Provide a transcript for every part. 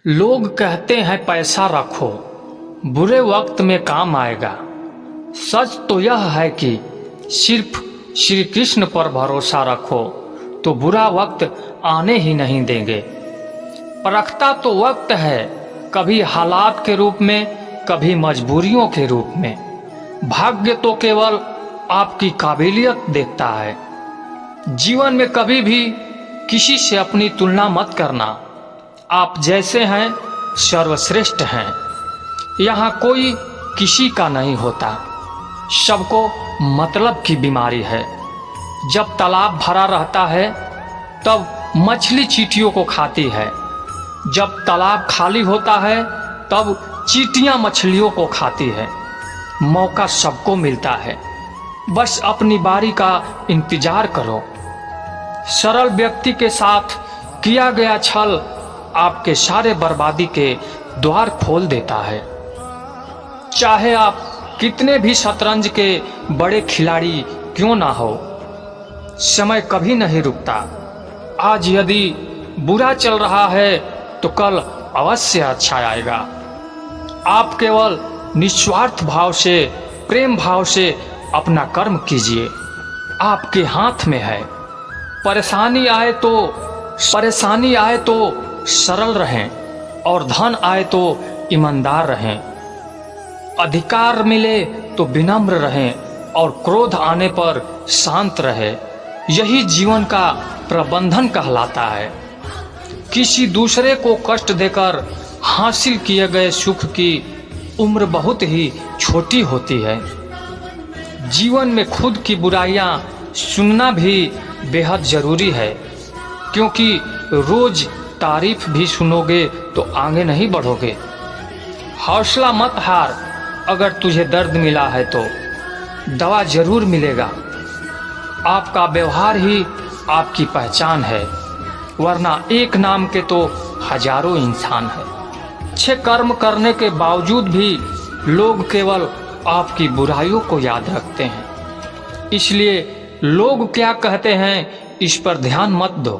लोग कहते हैं पैसा रखो, बुरे वक्त में काम आएगा। सच तो यह है कि सिर्फ श्री कृष्ण पर भरोसा रखो तो बुरा वक्त आने ही नहीं देंगे। परखता तो वक्त है, कभी हालात के रूप में, कभी मजबूरियों के रूप में। भाग्य तो केवल आपकी काबिलियत देखता है। जीवन में कभी भी किसी से अपनी तुलना मत करना। आप जैसे हैं सर्वश्रेष्ठ हैं। यहाँ कोई किसी का नहीं होता, सबको मतलब की बीमारी है। जब तालाब भरा रहता है तब मछली चींटियों को खाती है, जब तालाब खाली होता है तब चींटियां मछलियों को खाती है। मौका सबको मिलता है, बस अपनी बारी का इंतजार करो। सरल व्यक्ति के साथ किया गया छल आपके सारे बर्बादी के द्वार खोल देता है। चाहे आप कितने भी शतरंज के बड़े खिलाड़ी क्यों ना हो, समय कभी नहीं रुकता। आज यदि बुरा चल रहा है तो कल अवश्य अच्छा आएगा। आप केवल निस्वार्थ भाव से, प्रेम भाव से अपना कर्म कीजिए। आपके हाथ में है। परेशानी आए तो सरल रहें और धन आए तो ईमानदार रहें। अधिकार मिले तो विनम्र रहें और क्रोध आने पर शांत रहे। यही जीवन का प्रबंधन कहलाता है। किसी दूसरे को कष्ट देकर हासिल किए गए सुख की उम्र बहुत ही छोटी होती है। जीवन में खुद की बुराइयां सुनना भी बेहद जरूरी है, क्योंकि रोज तारीफ भी सुनोगे तो आगे नहीं बढ़ोगे। हौसला मत हार, अगर तुझे दर्द मिला है तो दवा जरूर मिलेगा। आपका व्यवहार ही आपकी पहचान है, वरना एक नाम के तो हजारों इंसान है। अच्छे कर्म करने के बावजूद भी लोग केवल आपकी बुराइयों को याद रखते हैं। इसलिए लोग क्या कहते हैं इस पर ध्यान मत दो।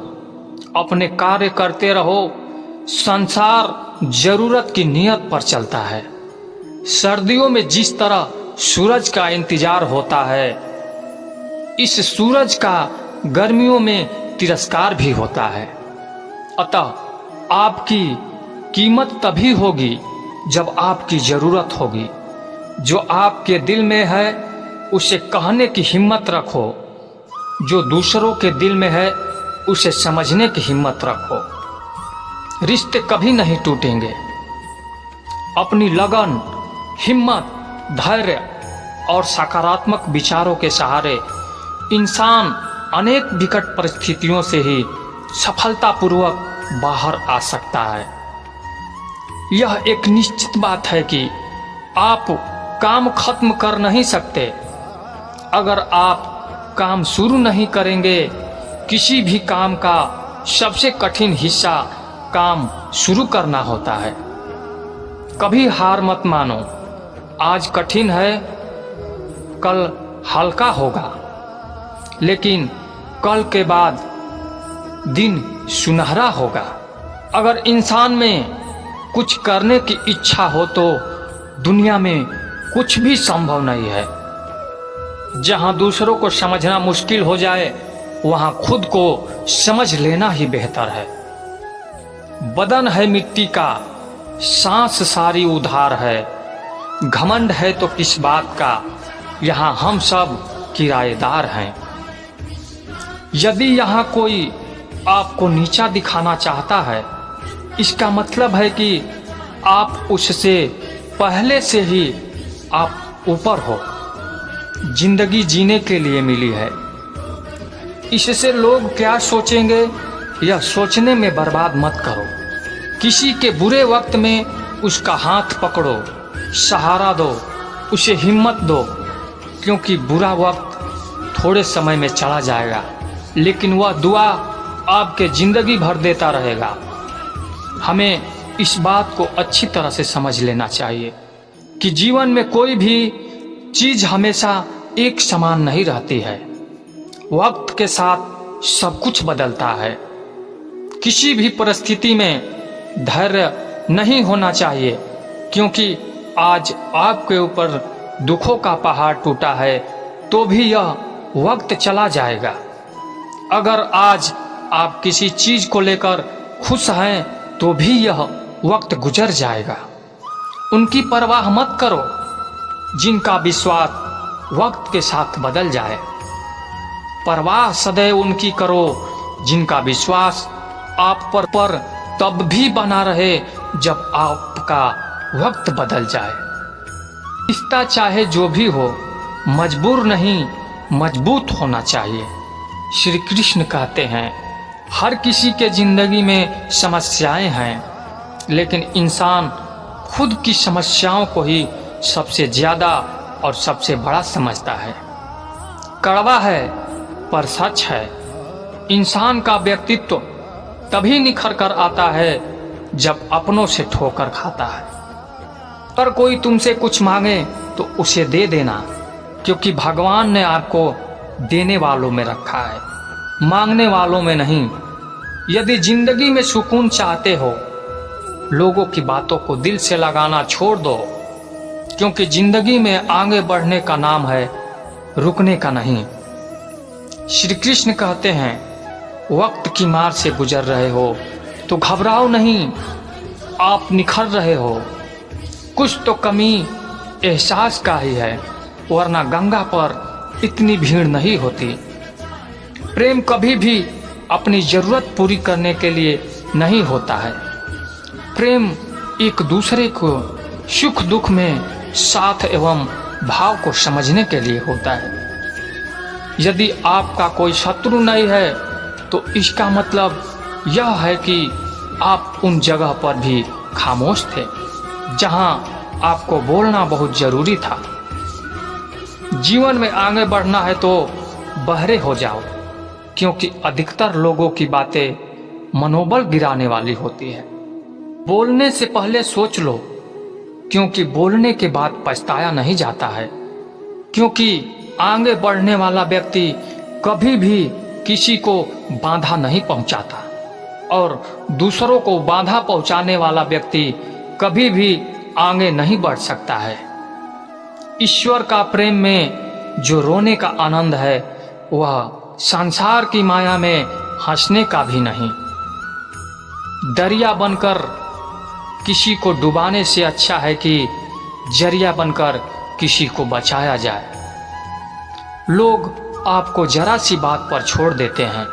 अपने कार्य करते रहो। संसार जरूरत की नियत पर चलता है। सर्दियों में जिस तरह सूरज का इंतजार होता है, इस सूरज का गर्मियों में तिरस्कार भी होता है। अतः आपकी कीमत तभी होगी जब आपकी जरूरत होगी। जो आपके दिल में है उसे कहने की हिम्मत रखो, जो दूसरों के दिल में है उसे समझने की हिम्मत रखो। रिश्ते कभी नहीं टूटेंगे। अपनी लगन, हिम्मत, धैर्य और सकारात्मक विचारों के सहारे इंसान अनेक विकट परिस्थितियों से ही सफलतापूर्वक बाहर आ सकता है। यह एक निश्चित बात है कि आप काम खत्म कर नहीं सकते। अगर आप काम शुरू नहीं करेंगे, किसी भी काम का सबसे कठिन हिस्सा काम शुरू करना होता है। कभी हार मत मानो। आज कठिन है, कल हल्का होगा, लेकिन कल के बाद दिन सुनहरा होगा। अगर इंसान में कुछ करने की इच्छा हो तो दुनिया में कुछ भी संभव नहीं है। जहां दूसरों को समझना मुश्किल हो जाए, वहां खुद को समझ लेना ही बेहतर है। बदन है मिट्टी का, सांस सारी उधार है। घमंड है तो किस बात का, यहाँ हम सब किराएदार हैं। यदि यहाँ कोई आपको नीचा दिखाना चाहता है, इसका मतलब है कि आप उससे पहले से ही आप ऊपर हो। जिंदगी जीने के लिए मिली है। इससे लोग क्या सोचेंगे, यह सोचने में बर्बाद मत करो। किसी के बुरे वक्त में उसका हाथ पकड़ो, सहारा दो, उसे हिम्मत दो, क्योंकि बुरा वक्त थोड़े समय में चला जाएगा, लेकिन वह दुआ आपके जिंदगी भर देता रहेगा। हमें इस बात को अच्छी तरह से समझ लेना चाहिए कि जीवन में कोई भी चीज हमेशा एक समान नहीं रहती है। वक्त के साथ सब कुछ बदलता है। किसी भी परिस्थिति में धैर्य नहीं होना चाहिए, क्योंकि आज आपके ऊपर दुखों का पहाड़ टूटा है तो भी यह वक्त चला जाएगा। अगर आज आप किसी चीज को लेकर खुश हैं तो भी यह वक्त गुजर जाएगा। उनकी परवाह मत करो जिनका विश्वास वक्त के साथ बदल जाए। परवाह सदैव उनकी करो जिनका विश्वास आप पर तब भी बना रहे जब आपका वक्त बदल जाए। रिश्ता चाहे जो भी हो, मजबूर नहीं मजबूत होना चाहिए। श्री कृष्ण कहते हैं, हर किसी के जिंदगी में समस्याएं हैं, लेकिन इंसान खुद की समस्याओं को ही सबसे ज्यादा और सबसे बड़ा समझता है। कड़वा है पर सच है, इंसान का व्यक्तित्व तभी निखर कर आता है जब अपनों से ठोकर खाता है। अगर कोई तुमसे कुछ मांगे तो उसे दे देना, क्योंकि भगवान ने आपको देने वालों में रखा है, मांगने वालों में नहीं। यदि जिंदगी में सुकून चाहते हो, लोगों की बातों को दिल से लगाना छोड़ दो, क्योंकि जिंदगी में आगे बढ़ने का नाम है रुकने का नहीं। श्री कृष्ण कहते हैं, वक्त की मार से गुजर रहे हो तो घबराओ नहीं, आप निखर रहे हो। कुछ तो कमी एहसास का ही है, वरना गंगा पर इतनी भीड़ नहीं होती। प्रेम कभी भी अपनी जरूरत पूरी करने के लिए नहीं होता है। प्रेम एक दूसरे को सुख दुख में साथ एवं भाव को समझने के लिए होता है। यदि आपका कोई शत्रु नहीं है तो इसका मतलब यह है कि आप उन जगह पर भी खामोश थे जहां आपको बोलना बहुत जरूरी था। जीवन में आगे बढ़ना है तो बहरे हो जाओ, क्योंकि अधिकतर लोगों की बातें मनोबल गिराने वाली होती है। बोलने से पहले सोच लो, क्योंकि बोलने के बाद पछताया नहीं जाता है। क्योंकि आगे बढ़ने वाला व्यक्ति कभी भी किसी को बाधा नहीं पहुंचाता, और दूसरों को बाधा पहुंचाने वाला व्यक्ति कभी भी आगे नहीं बढ़ सकता है। ईश्वर का प्रेम में जो रोने का आनंद है, वह संसार की माया में हंसने का भी नहीं। दरिया बनकर किसी को डुबाने से अच्छा है कि जरिया बनकर किसी को बचाया जाए। लोग आपको जरा सी बात पर छोड़ देते हैं।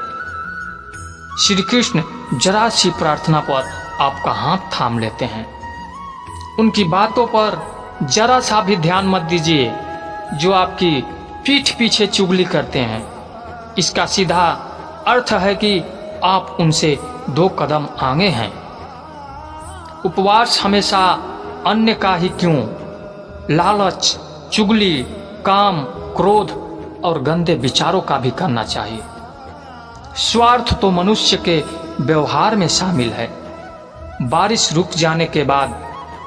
श्री कृष्ण जरा सी प्रार्थना पर आपका हाथ थाम लेते हैं। उनकी बातों पर जरा सा भी ध्यान मत दीजिए जो आपकी पीठ पीछे चुगली करते हैं। इसका सीधा अर्थ है कि आप उनसे 2 कदम आगे हैं। उपवास हमेशा अन्य का ही क्यों, लालच, चुगली, काम, क्रोध और गंदे विचारों का भी करना चाहिए। स्वार्थ तो मनुष्य के व्यवहार में शामिल है। बारिश रुक जाने के बाद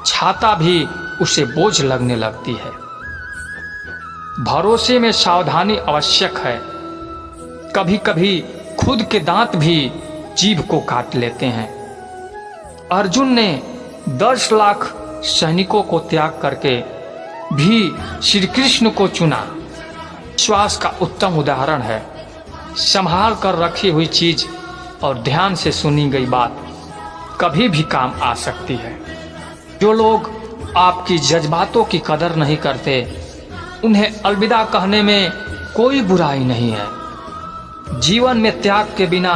छाता भी उसे बोझ लगने लगती है। भरोसे में सावधानी आवश्यक है। कभी कभी खुद के दांत भी जीभ को काट लेते हैं। अर्जुन ने 10 लाख सैनिकों को त्याग करके भी श्री कृष्ण को चुना। विश्वास का उत्तम उदाहरण है। संभाल कर रखी हुई चीज और ध्यान से सुनी गई बात कभी भी काम आ सकती है। जो लोग आपकी जज्बातों की कदर नहीं करते, उन्हें अलविदा कहने में कोई बुराई नहीं है। जीवन में त्याग के बिना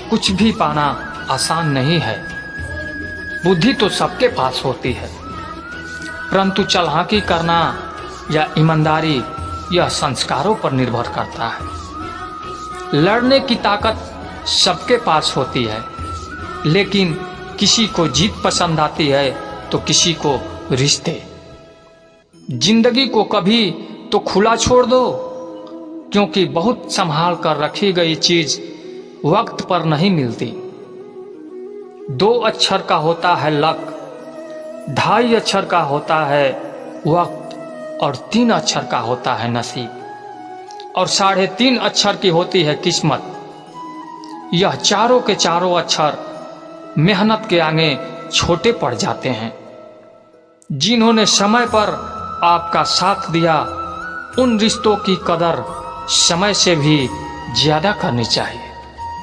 कुछ भी पाना आसान नहीं है। बुद्धि तो सबके पास होती है, परंतु चालाकी करना या ईमानदारी यह संस्कारों पर निर्भर करता है। लड़ने की ताकत सबके पास होती है, लेकिन किसी को जीत पसंद आती है तो किसी को रिश्ते। जिंदगी को कभी तो खुला छोड़ दो, क्योंकि बहुत संभाल कर रखी गई चीज वक्त पर नहीं मिलती। 2 अक्षर का होता है लक, 2.5 अक्षर का होता है वक्त, और 3 अक्षर का होता है नसीब, और 3.5 अक्षर की होती है किस्मत। यह चारों के चारों अक्षर मेहनत के आगे छोटे पड़ जाते हैं। जिन्होंने समय पर आपका साथ दिया, उन रिश्तों की कदर समय से भी ज्यादा करनी चाहिए।